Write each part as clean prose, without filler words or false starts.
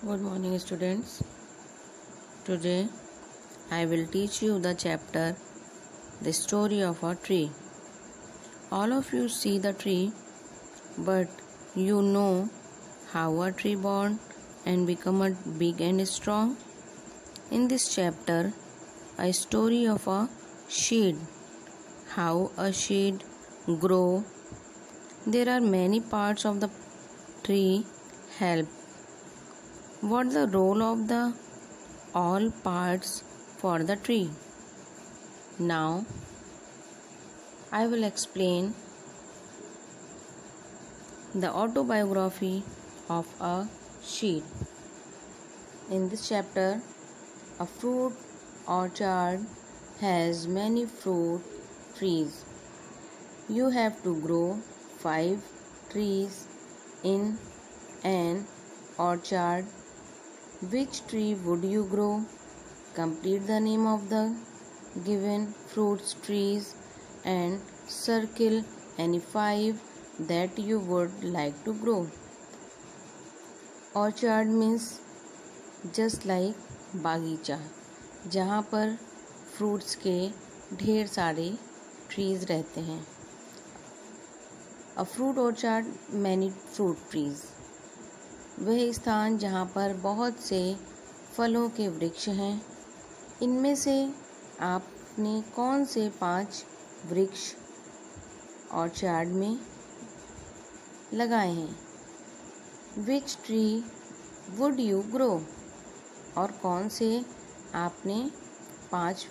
Good morning, students. Today I will teach you the chapter The Story of a Tree. All of you see the tree, but you know how a tree born and become a big and strong? In this chapter, a story of a seed, how a seed grow. There are many parts of the tree help. What the role of the all parts for the tree? Now I will explain the autobiography of a seed. In this chapter, a fruit orchard has many fruit trees. You have to grow 5 trees in an orchard. Which tree would you grow? Complete the name of the given fruits trees and circle any 5 that you would like to grow. Orchard means just like बागीचा, जहाँ पर fruits के ढेर सारे trees रहते हैं. A fruit orchard, many fruit trees. वह स्थान जहाँ पर बहुत से फलों के वृक्ष हैं. इनमें से आपने कौन से 5 वृक्ष ऑर्चार्ड में लगाए हैं? Which tree would you grow? और कौन से आपने 5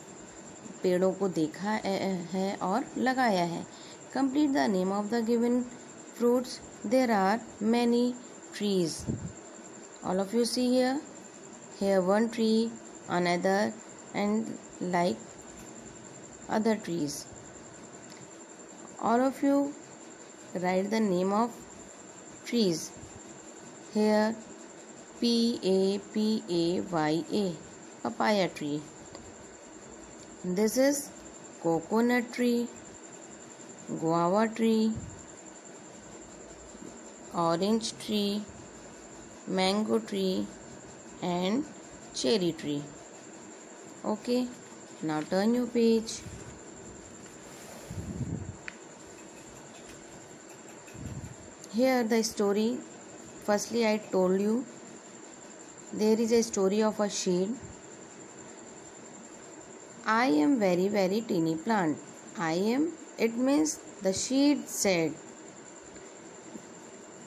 पेड़ों को देखा है और लगाया है? Complete the name of the given fruits. There are many trees. All of you see here one tree, another, and like other trees. All of you write the name of trees. Here Papaya, papaya tree. This is coconut tree, guava tree, orange tree, mango tree, and cherry tree. Okay, now turn your page. Here the story. Firstly, I told you there is a story of a seed. I am very, very teeny plant. I am, it means the seed said,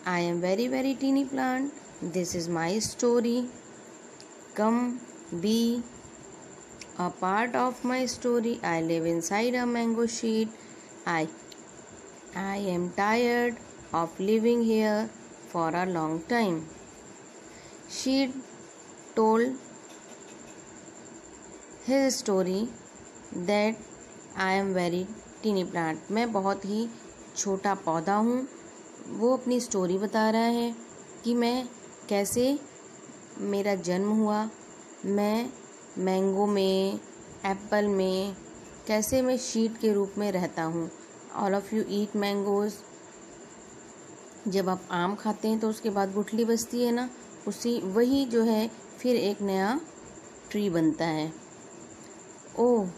I am very, very teeny plant. This is my story. Come be a part of my story. I live inside a mango seed. I am tired of living here for a long time. Seed told his story that I am very teeny plant. मैं बहुत ही छोटा पौधा हूँ. वो अपनी story बता रहा है कि मैं कैसे मेरा जन्म हुआ, मैं मैंगो में, एप्पल में, कैसे मैं सीड के रूप में रहता हूँ. All of you eat mangoes. जब आप आम खाते हैं तो उसके बाद गुठली बचती है ना, वही जो है फिर एक नया ट्री बनता है. Oh,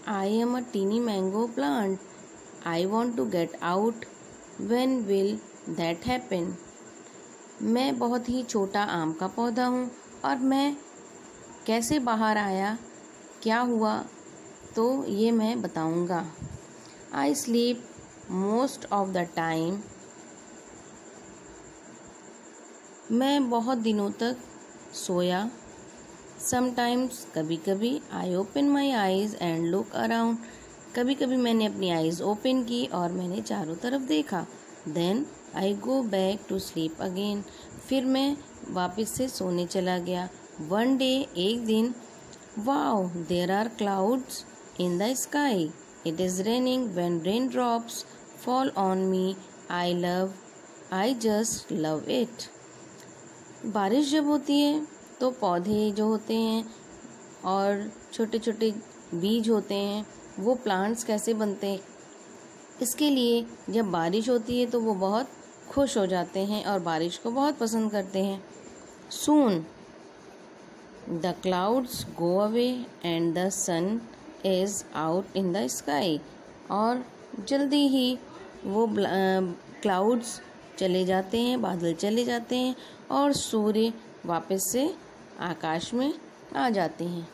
I am a tiny mango plant. I want to get out. When will that happen? मैं बहुत ही छोटा आम का पौधा हूँ और मैं कैसे बाहर आया, क्या हुआ, तो ये मैं बताऊँगा. I sleep most of the time. मैं बहुत दिनों तक सोया. समटाइम्स, कभी कभी. I open my eyes and look around. कभी कभी मैंने अपनी आईज ओपन की और मैंने चारों तरफ देखा. Then I go back to sleep again. फिर मैं वापस से सोने चला गया. वन डे, एक दिन. Wow, there are clouds in the sky. It is raining. When rain drops fall on me, I just love it. बारिश जब होती है तो पौधे जो होते हैं और छोटे छोटे बीज होते हैं, वो प्लांट्स कैसे बनते हैं, इसके लिए जब बारिश होती है तो वो बहुत खुश हो जाते हैं और बारिश को बहुत पसंद करते हैं. Soon the clouds go away and the sun is out in the sky. और जल्दी ही वो क्लाउड्स चले जाते हैं, बादल चले जाते हैं और सूर्य वापस से आकाश में आ जाते हैं।